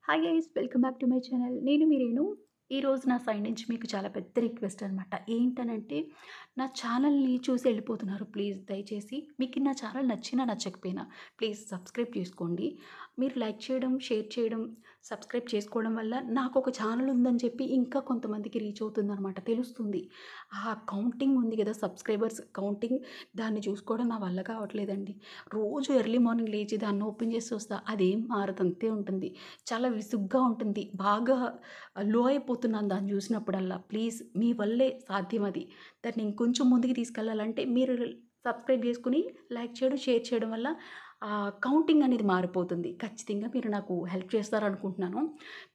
Hi guys welcome back to my channel. నేను మీ రేణు. ఈరోజు నా సైడ్ నుంచి మీకు చాలా పెద్ద రిక్వెస్ట్ అనమాట. ఏంటనంటే నా ఛానల్ని చూసి వెళ్ళిపోతున్నారు. ప్లీజ్ దయచేసి మీకు నా ఛానల్ నచ్చినా నచ్చకపోయినా ప్లీజ్ సబ్స్క్రైబ్ చేసుకోండి. మీరు లైక్ చేయడం, షేర్ చేయడం, సబ్స్క్రైబ్ చేసుకోవడం వల్ల నాకు ఒక ఛానల్ ఉందని చెప్పి ఇంకా కొంతమందికి రీచ్ అవుతుందనమాట, తెలుస్తుంది. ఆ కౌంటింగ్ ఉంది కదా, సబ్స్క్రైబర్స్ కౌంటింగ్, దాన్ని చూసుకోవడం నా వల్ల కావట్లేదండి. రోజు ఎర్లీ మార్నింగ్ లేచి దాన్ని ఓపెన్ చేసి వస్తా, అదేం మారదు, అంతే ఉంటుంది. చాలా విసుగ్గా ఉంటుంది. బాగా లో అయిపోతున్నాను దాన్ని చూసినప్పుడల్లా. ప్లీజ్ మీ వల్లే సాధ్యం అది. దాన్ని ఇంకొంచెం ముందుకు తీసుకెళ్ళాలంటే మీరు సబ్స్క్రైబ్ చేసుకుని లైక్ చేయడం, షేర్ చేయడం వల్ల కౌంటింగ్ అనేది మారిపోతుంది. ఖచ్చితంగా మీరు నాకు హెల్ప్ చేస్తారనుకుంటున్నాను.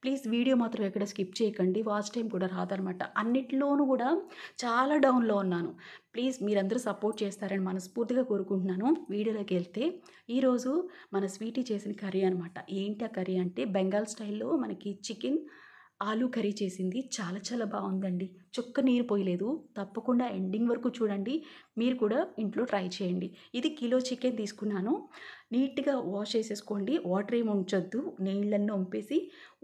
ప్లీజ్ వీడియో మాత్రం ఎక్కడ స్కిప్ చేయకండి. వాచ్ టైం కూడా రాదనమాట. అన్నిట్లోనూ కూడా చాలా డౌన్లో ఉన్నాను. ప్లీజ్ మీరందరూ సపోర్ట్ చేస్తారని మనస్ఫూర్తిగా కోరుకుంటున్నాను. వీడియోలోకి వెళ్తే ఈరోజు మన స్వీటీ చేసిన కర్రీ అనమాట. ఏంటి ఆ కర్రీ అంటే బెంగాల్ స్టైల్లో మనకి చికెన్ ఆలూ కర్రీ చేసింది. చాలా చాలా బాగుందండి. చుక్క నీరు పోయలేదు. తప్పకుండా ఎండింగ్ వరకు చూడండి. మీరు కూడా ఇంట్లో ట్రై చేయండి. ఇది కిలో చికెన్ తీసుకున్నాను. నీట్గా వాష్ చేసేసుకోండి. వాటర్ ఏమి ఉంచొద్దు, నీళ్ళన్నీ వంపేసి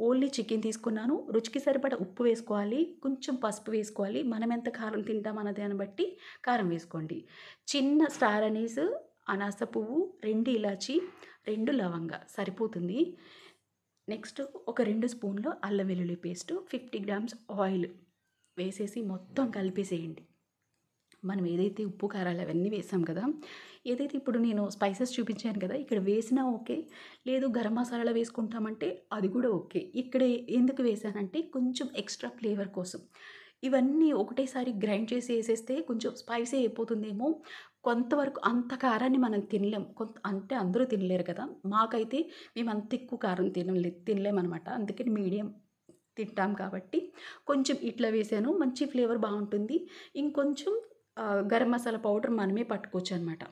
ఓన్లీ చికెన్ తీసుకున్నాను. రుచికి సరిపడా ఉప్పు వేసుకోవాలి, కొంచెం పసుపు వేసుకోవాలి. మనం ఎంత కారం తింటాం అన్న దాన్ని బట్టి కారం వేసుకోండి. చిన్న స్టార్ అనీస్, అనాస పువ్వు, 2 ఇలాచి, 2 లవంగా సరిపోతుంది. నెక్స్ట్ ఒక 2 స్పూన్లు అల్లం వెల్లుల్లి పేస్టు, 50 గ్రామ్స్ ఆయిల్ వేసేసి మొత్తం కలిపేసేయండి. మనం ఏదైతే ఉప్పు కారాలు అవన్నీ వేసాం కదా, ఏదైతే ఇప్పుడు నేను స్పైసెస్ చూపించాను కదా, ఇక్కడ వేసినా ఓకే, లేదు గరం మసాలా వేసుకుంటామంటే అది కూడా ఓకే. ఇక్కడ ఎందుకు వేసానంటే కొంచెం ఎక్స్ట్రా ఫ్లేవర్ కోసం. ఇవన్నీ ఒకటేసారి గ్రైండ్ చేసి వేసేస్తే కొంచెం స్పైసీ అయిపోతుందేమో. కొంతవరకు అంత కారాన్ని మనం తినలేం. అంటే అందరూ తినలేరు కదా. మాకైతే మేము అంత ఎక్కువ కారం తినలేమనమాట. అందుకని మీడియం తింటాం కాబట్టి కొంచెం ఇట్లా వేసాను. మంచి ఫ్లేవర్ బాగుంటుంది. ఇంకొంచెం గరం మసాలా పౌడర్ మనమే పట్టుకోవచ్చు అనమాట.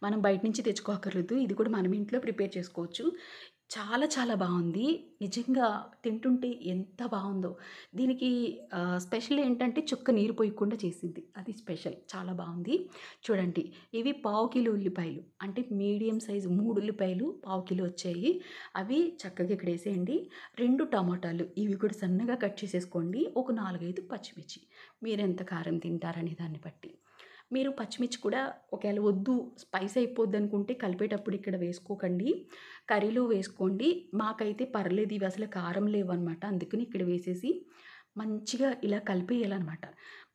మనం బయట నుంచి తెచ్చుకోకర్లేదు. ఇది కూడా మనం ఇంట్లో ప్రిపేర్ చేసుకోవచ్చు. చాలా చాలా బాగుంది. నిజంగా తింటుంటే ఎంత బాగుందో. దీనికి స్పెషల్ ఏంటంటే చుక్క నీరు పోయకుండా చేసింది, అది స్పెషల్. చాలా బాగుంది. చూడండి, ఇవి పావు కిలో ఉల్లిపాయలు, అంటే మీడియం సైజు 3 ఉల్లిపాయలు పావు కిలో వచ్చాయి. అవి చక్కగా ఇక్కడ వేసేయండి. 2 టమాటాలు, ఇవి కూడా సన్నగా కట్ చేసేసుకోండి. ఒక 4, 5 పచ్చిమిర్చి, మీరు ఎంత కారం తింటారనే దాన్ని బట్టి. మీరు పచ్చిమిర్చి కూడా ఒకవేళ వద్దు స్పైస్ అయిపోద్ది అనుకుంటే కలిపేటప్పుడు ఇక్కడ వేసుకోకండి, కర్రీలో వేసుకోండి. మాకైతే పర్లేదు, ఇవి అసలు కారం లేవన్నమాట. అందుకని ఇక్కడ వేసేసి మంచిగా ఇలా కలిపేయాలన్నమాట.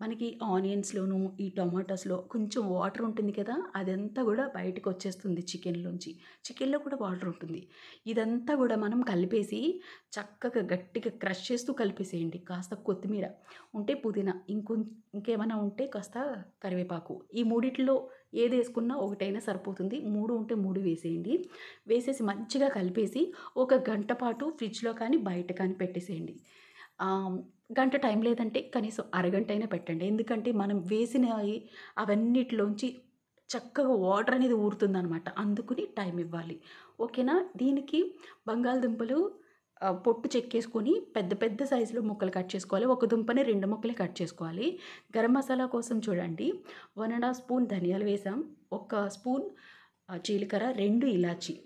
మనకి ఆనియన్స్లోను ఈ టొమాటోస్లో కొంచెం వాటర్ ఉంటుంది కదా, అదంతా కూడా బయటకు వచ్చేస్తుంది చికెన్లోంచి. చికెన్లో కూడా వాటర్ ఉంటుంది. ఇదంతా కూడా మనం కలిపేసి చక్కగా గట్టిగా క్రష్ చేస్తూ కలిపేసేయండి. కాస్త కొత్తిమీర ఉంటే పుదీనా, ఇంకేమైనా ఉంటే కాస్త కరివేపాకు, ఈ మూడిట్లో ఏది వేసుకున్నా ఒకటైనా సరిపోతుంది. 3 ఉంటే 3 వేసేయండి. వేసేసి మంచిగా కలిపేసి ఒక గంట పాటు ఫ్రిడ్జ్లో కానీ బయట కానీ పెట్టేసేయండి. గంట టైం లేదంటే కనీసం అరగంట అయినా పెట్టండి. ఎందుకంటే మనం వేసినవి అవన్నిటిలోంచి చక్కగా వాటర్ అనేది ఊరుతుందనమాట. అందుకని టైం ఇవ్వాలి. ఓకేనా. దీనికి బంగాళదుంపలు పొట్టు చెక్కేసుకొని పెద్ద పెద్ద సైజులో ముక్కలు కట్ చేసుకోవాలి. ఒక దుంపని 2 ముక్కలే కట్ చేసుకోవాలి. గరం మసాలా కోసం చూడండి, 1½ స్పూన్ ధనియాలు వేసాం, 1 స్పూన్ జీలకర్ర, 2 ఇలాచి,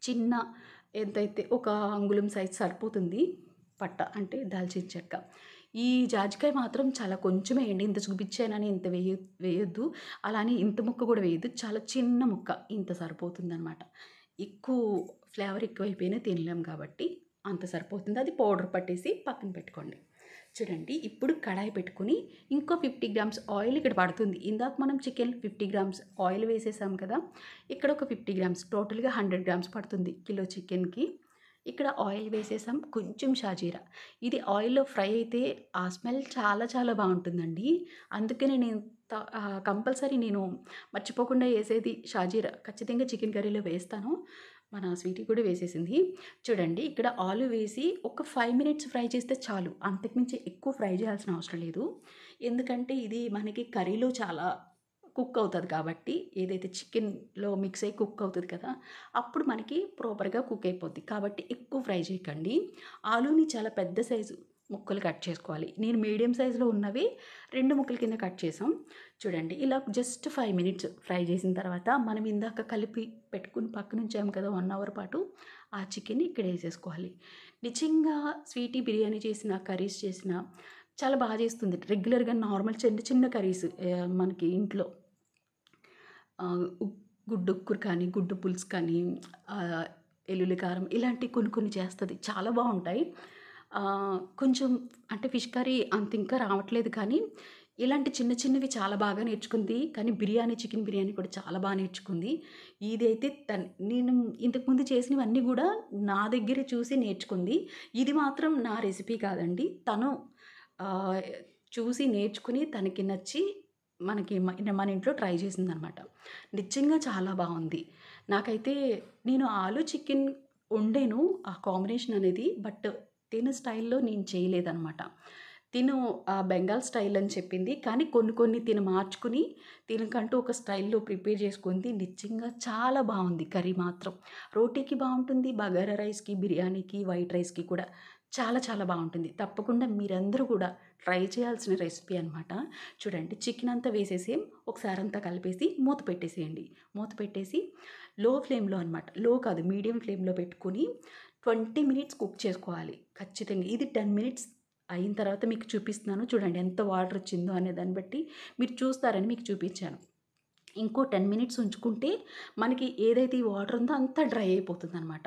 చిన్న ఎంతైతే ఒక అంగుళం సైజ్ సరిపోతుంది పట్ట, అంటే దాల్చిన చెక్క. ఈ జాజికాయ మాత్రం చాలా కొంచెమే వేయండి. ఇంత చూపించానని ఇంత వేయొద్దు, అలానే ఇంత ముక్క కూడా వేయొద్దు. చాలా చిన్న ముక్క, ఇంత సరిపోతుందనమాట. ఎక్కువ ఫ్లేవర్ ఎక్కువైపోయినా తినలేం కాబట్టి అంత సరిపోతుంది. అది పౌడర్ పట్టేసి పక్కన పెట్టుకోండి. చూడండి, ఇప్పుడు కడాయి పెట్టుకుని ఇంకో 50 గ్రామ్స్ ఆయిల్ ఇక్కడ పడుతుంది. ఇందాక మనం చికెన్ 50 గ్రామ్స్ ఆయిల్ వేసేసాం కదా, ఇక్కడ ఒక 50 గ్రామ్స్, టోటల్గా 100 గ్రామ్స్ పడుతుంది కిలో చికెన్కి. ఇక్కడ ఆయిల్ వేసేసాం, కొంచెం షాజీరా. ఇది ఆయిల్లో ఫ్రై అయితే ఆ స్మెల్ చాలా చాలా బాగుంటుందండి. అందుకనే నేను కంపల్సరీ నేను మర్చిపోకుండా వేసేది షాజీరా. ఖచ్చితంగా చికెన్ కర్రీలో వేస్తాను. మన స్వీటీ కూడా వేసేసింది. చూడండి, ఇక్కడ ఆలు వేసి ఒక 5 మినిట్స్ ఫ్రై చేస్తే చాలు. అంతకుమించి ఎక్కువ ఫ్రై చేయాల్సిన అవసరం లేదు. ఎందుకంటే ఇది మనకి కర్రీలో చాలా కుక్ అవుతుంది కాబట్టి, ఏదైతే చికెన్లో మిక్స్ అయ్యి కుక్ అవుతుంది కదా, అప్పుడు మనకి ప్రాపర్గా కుక్ అయిపోద్ది. కాబట్టి ఎక్కువ ఫ్రై చేయకండి. ఆలూని చాలా పెద్ద సైజు ముక్కలు కట్ చేసుకోవాలి. నేను మీడియం సైజులో ఉన్నవి 2 ముక్కల కింద కట్ చేసాం. చూడండి ఇలా జస్ట్ 5 మినిట్స్ ఫ్రై చేసిన తర్వాత మనం ఇందాక కలిపి పెట్టుకుని పక్కనుంచాము కదా 1 అవర్ పాటు, ఆ చికెన్‌ని ఇక్కడ ఏసేసుకోవాలి. నిజంగా స్వీటీ బిర్యానీ చేసిన, కర్రీస్ చేసిన చాలా చేస్తుంది. రెగ్యులర్‌గా నార్మల్ చిన్న చిన్న కర్రీస్ మనకి ఇంట్లో గుడ్డు కూర కానీ, గుడ్డు పులుసు కానీ, ఆహ్, ఎల్లుల్లి కారం ఇలాంటి కొన్ని కొన్ని చేస్తది. చాలా బావుంటాయి. కొంచెం అంటే ఫిష్ కర్రీ అంత ఇంకా రావట్లేదు కానీ, ఇలాంటి చిన్న చిన్నవి చాలా బాగా నేర్చుకుంది. కానీ బిర్యానీ, చికెన్ బిర్యానీ కూడా చాలా నేర్చుకుంది. ఇదైతే నేను ఇంతకుముందు చేసినవన్నీ గూడా నా దగ్గర చూసి నేర్చుకుంది. ఇది మాత్రం నా రెసిపీ కాదండి. తను ఆహ్, చూసి నేర్చుకుని తనకి నచ్చి మనకి మన ఇంట్లో ట్రై చేసిందనమాట. నిజంగా చాలా బావుంది. నాకైతే నేను ఆలు చికెన్ వండాను ఆ కాంబినేషన్ అనేది. బట్ తిను స్టైల్‌లో నేను చేయలేదనమాట. తిను బెంగాల్ స్టైల్ అని చెప్పింది. కానీ కొన్ని కొన్ని తిను మార్చుకుని తినకంటూ ఒక స్టైల్‌లో ప్రిపేర్ చేసుకుంది. నిజంగా చాలా బావుంది కర్రీ మాత్రం. రోటీకి బావుంటుంది, బగారా రైస్‌కి, బిర్యానీకి, వైట్ రైస్‌కి కూడా చాలా బావుంటుంది. తప్పకుండా మీరందరూ కూడా ట్రై చేయాల్సిన రెసిపీ అనమాట. చూడండి చికెన్ అంతా వేసేసి ఒకసారి అంతా కలిపేసి మూత పెట్టేసేయండి. మూత పెట్టేసి లో ఫ్లేమ్‌లో అనమాట. లో కాదు మీడియం ఫ్లేమ్‌లో పెట్టుకొని 20 మినిట్స్ కుక్ చేసుకోవాలి ఖచ్చితంగా. ఇది 10 మినిట్స్ అయిన తర్వాత మీకు చూపిస్తున్నాను. చూడండి ఎంత వాటర్ వచ్చిందో అనే దాన్ని బట్టి మీరు చూస్తారని మీకు చూపించాను. ఇంకో 10 మినిట్స్ ఉంచుకుంటే మనకి ఏదైతే ఈ వాటర్ ఉందో అంతా డ్రై అయిపోతుందనమాట.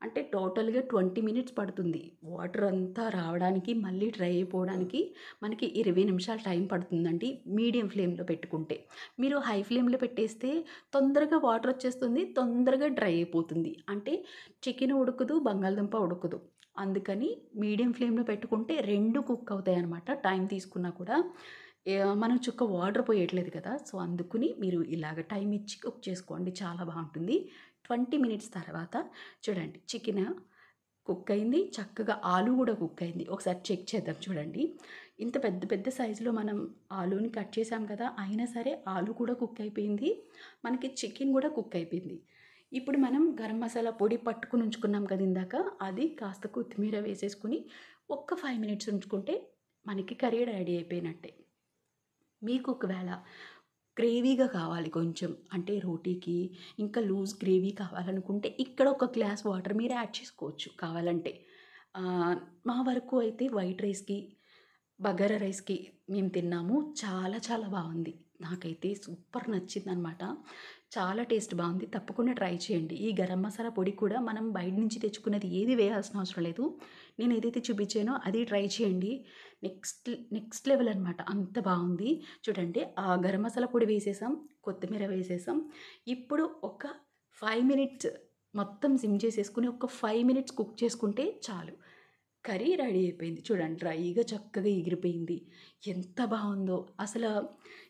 అంటే టోటల్‌గా 20 మినిట్స్ పడుతుంది. వాటర్ అంతా రావడానికి, మళ్ళీ డ్రై అయిపోవడానికి మనకి 20 నిమిషాలు టైం పడుతుందండి మీడియం ఫ్లేమ్‌లో పెట్టుకుంటే. మీరు హై ఫ్లేమ్‌లో పెట్టేస్తే తొందరగా వాటర్ వచ్చేస్తుంది, తొందరగా డ్రై అయిపోతుంది. అంటే చికెన్ ఉడకదు, బంగాళదుంప ఉడకదు. అందుకని మీడియం ఫ్లేమ్‌లో పెట్టుకుంటే 2 కుక్ అవుతాయనమాట టైం తీసుకున్నా కూడా. మనం చుక్క వాటర్ పోయట్లేదు కదా! సో, అందుకని మీరు ఇలాగ టైం ఇచ్చి కుక్ చేసుకోండి. చాలా బావుంటుంది. 20 మినిట్స్ తర్వాత చూడండి చికెను కుక్ అయింది. చక్కగా ఆలు గూడా కుక్ అయింది. ఒకసారి చెక్ చేద్దాం చూడండి. ఇంత పెద్ద పెద్ద సైజులో మనం ఆలూని కట్ చేసాం కదా! అయినా సరే ఆలు కూడా కుక్ అయిపోయింది. మనకి చికెన్ గూడా కుక్ అయిపోయింది. ఇప్పుడు మనం గరం మసాలా పొడి పట్టుకొని ఉంచుకున్నాం కదా ఇందాక, అది కాస్త కొత్తిమీర వేసేసుకొని ఒక్క 5 మినిట్స్ ఉంచుకుంటే మనకి కర్రీ రెడీ అయిపోయినట్టే. మీకు ఒకవేళ గ్రేవీగా కావాలి కొంచెం అంటే రోటీకి ఇంకా లూజ్ గ్రేవీ కావాలనుకుంటే ఇక్కడ ఒక గ్లాస్ వాటర్ మీరు యాడ్ చేసుకోవచ్చు కావాలంటే. ఆహ్, మా వరకు అయితే వైట్ రైస్‌కి, బగారా రైస్‌కి మేము తిన్నాము. చాలా బావుంది. నాకైతే సూపర్ నచ్చిందనమాట. చాలా టేస్ట్ బావుంది. తప్పకుండా ట్రై చేయండి. ఈ గరం మసాలా పొడి కూడా మనం బయట నుంచి తెచ్చుకున్నది ఏది వేయాల్సిన అవసరం లేదు. నేను ఏదైతే చూపించానో అది ట్రై చేయండి. నెక్స్ట్ లెవెల్ అనమాట. అంత బావుంది. చూడండి ఆ గరం మసాలా పొడి వేసేసాం, కొత్తిమీర వేసేసాం. ఇప్పుడు ఒక 5 మినిట్స్ మొత్తం సిమ్ చేసేసుకొని ఒక 5 మినిట్స్ కుక్ చేసుకుంటే చాలు. కర్రీ రెడీ అయిపోయింది. చూడండి డ్రైగా చక్కగా ఎగిరిపోయింది. ఎంత బావుందో!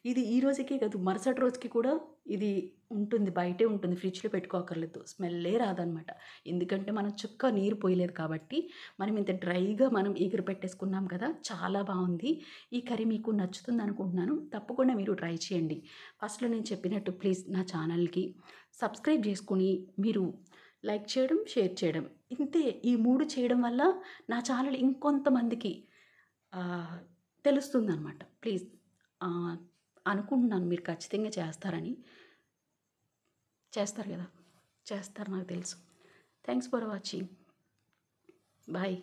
ఇది ఈ రోజుకే కాదు మరుసటి రోజుకి కూడా ఇది ఉంటుంది. బయటే ఉంటుంది. ఫ్రిడ్జ్‌లో పెట్టుకోక్కర్లేదు. స్మెల్లే రాదనమాట. ఎందుకంటే మనం చుక్క నీరు పోయలేదు కాబట్టి, మనం ఇంత డ్రైగా మనం ఎగిరి పెట్టేసుకున్నాం కదా! చాలా బావుంది. ఈ కర్రీ మీకు నచ్చుతుందనుకుంటున్నాను. తప్పకుండా మీరు ట్రై చేయండి. ఫస్ట్‌లో నేను చెప్పినట్టు ప్లీజ్ నా ఛానల్‌కి సబ్స్క్రైబ్ చేసుకొని మీరు లైక్ చేయడం, షేర్ చేయడం. ఇంతే ఈ 3 చేయడం వల్ల నా ఛానల్ ఇంకొంతమందికి ఆహ్, తెలుస్తుందనమాట. ప్లీజ్ ఆహ్, అనుకుంటున్నాను మీరు ఖచ్చితంగా చేస్తారని. చేస్తారు గదా! చేస్తారు నాకు తెలుసు. Thanks for watching. బాయ్.